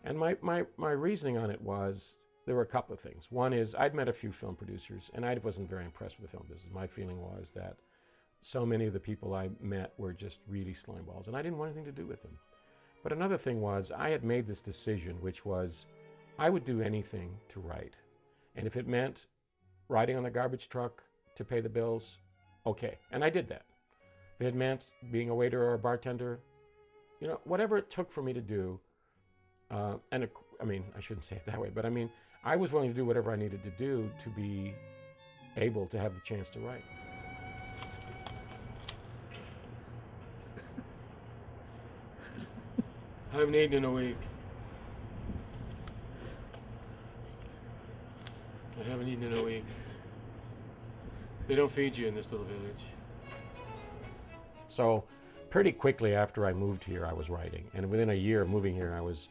And my reasoning on it was, there were a couple of things. One is, I'd met a few film producers, and I wasn't very impressed with the film business. My feeling was that so many of the people I met were just really slimeballs, and I didn't want anything to do with them. But another thing was, I had made this decision, which was, I would do anything to write. And if it meant riding on the garbage truck to pay the bills, okay. And I did that. If it meant being a waiter or a bartender, you know, whatever it took for me to do, I mean, I shouldn't say it that way, but I mean, I was willing to do whatever I needed to do to be able to have the chance to write. I haven't eaten in a week. I haven't eaten in a week. They don't feed you in this little village. So pretty quickly after I moved here, I was writing. And within a year of moving here, I was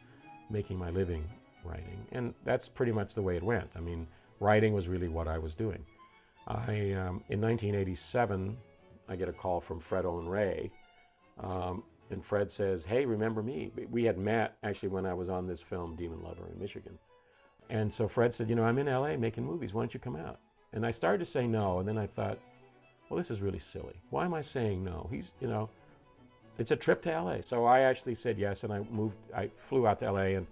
making my living writing. And that's pretty much the way it went. I mean, writing was really what I was doing. In 1987, I get a call from Fred Owen Ray. And Fred says, hey, remember me? We had met actually when I was on this film, Demon Lover in Michigan. And so Fred said, you know, I'm in LA making movies. Why don't you come out? And I started to say no. And then I thought, well, this is really silly. Why am I saying no? He's, you know, it's a trip to LA. So I actually said yes. And I flew out to LA and,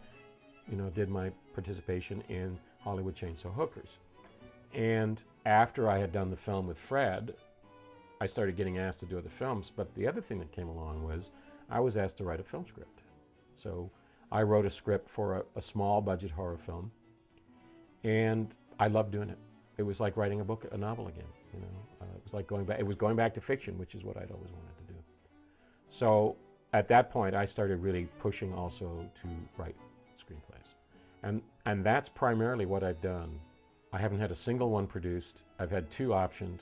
you know, did my participation in Hollywood Chainsaw Hookers. And after I had done the film with Fred, I started getting asked to do other films. But the other thing that came along was I was asked to write a film script. So I wrote a script for a small budget horror film. And I loved doing it. It was like writing a novel again. You know, it was like going back to fiction, which is what I'd always wanted to do. So at that point, I started really pushing also to write screenplays. And that's primarily what I've done. I haven't had a single one produced. I've had 2 optioned.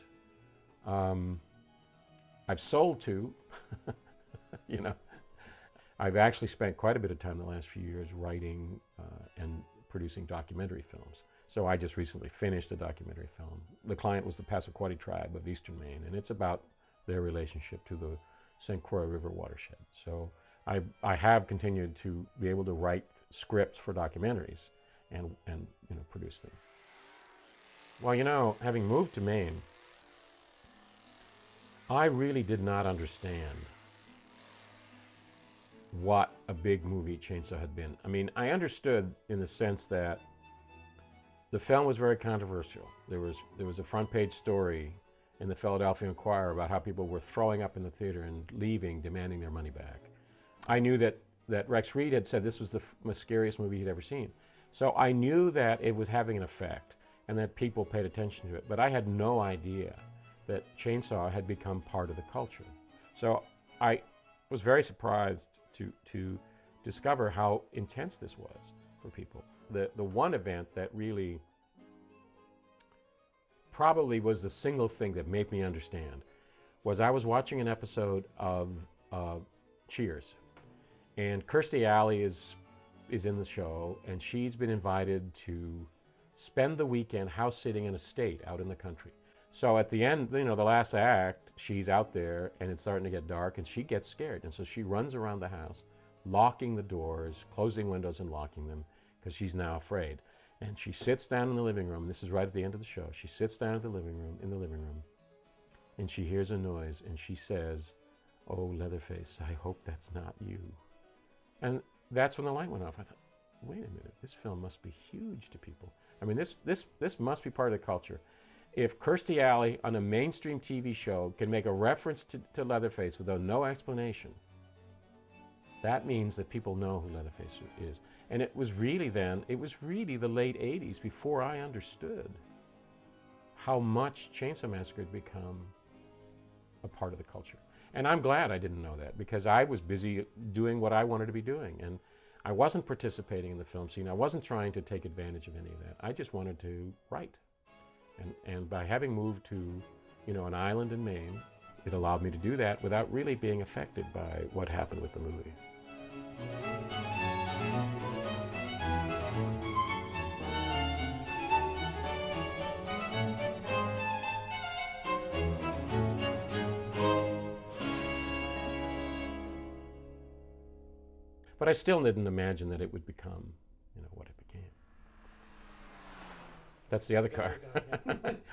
I've sold 2, you know. I've actually spent quite a bit of time the last few years writing and producing documentary films. So I just recently finished a documentary film. The client was the Passamaquoddy tribe of Eastern Maine, and it's about their relationship to the St. Croix River watershed. So I have continued to be able to write scripts for documentaries and you know, produce them. Well, you know, having moved to Maine, I really did not understand what a big movie Chainsaw had been. I mean, I understood in the sense that the film was very controversial. There was a front page story in the Philadelphia Inquirer about how people were throwing up in the theater and leaving, demanding their money back. I knew that Rex Reed had said this was the most scariest movie he'd ever seen. So I knew that it was having an effect and that people paid attention to it. But I had no idea that Chainsaw had become part of the culture. So I was very surprised to discover how intense this was for people. The one event that really probably was the single thing that made me understand was I was watching an episode of Cheers. And Kirstie Alley is in the show, and she's been invited to spend the weekend house sitting in a state out in the country. So at the end, you know, the last act, she's out there and it's starting to get dark and she gets scared. And so she runs around the house, locking the doors, closing windows and locking them because she's now afraid. And she sits down in the living room. This is right at the end of the show. She sits down in the living room and she hears a noise and she says, "Oh, Leatherface, I hope that's not you." And that's when the light went off. I thought, wait a minute, this film must be huge to people. I mean, this must be part of the culture. If Kirstie Alley on a mainstream TV show can make a reference to Leatherface without no explanation, that means that people know who Leatherface is. And it was really the late 80s before I understood how much Chainsaw Massacre had become a part of the culture. And I'm glad I didn't know that because I was busy doing what I wanted to be doing. And I wasn't participating in the film scene. I wasn't trying to take advantage of any of that. I just wanted to write. And by having moved to, you know, an island in Maine, it allowed me to do that without really being affected by what happened with the movie. But I still didn't imagine that it would become, what it became. That's the other car.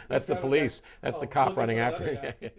That's the police. That's the cop running after me.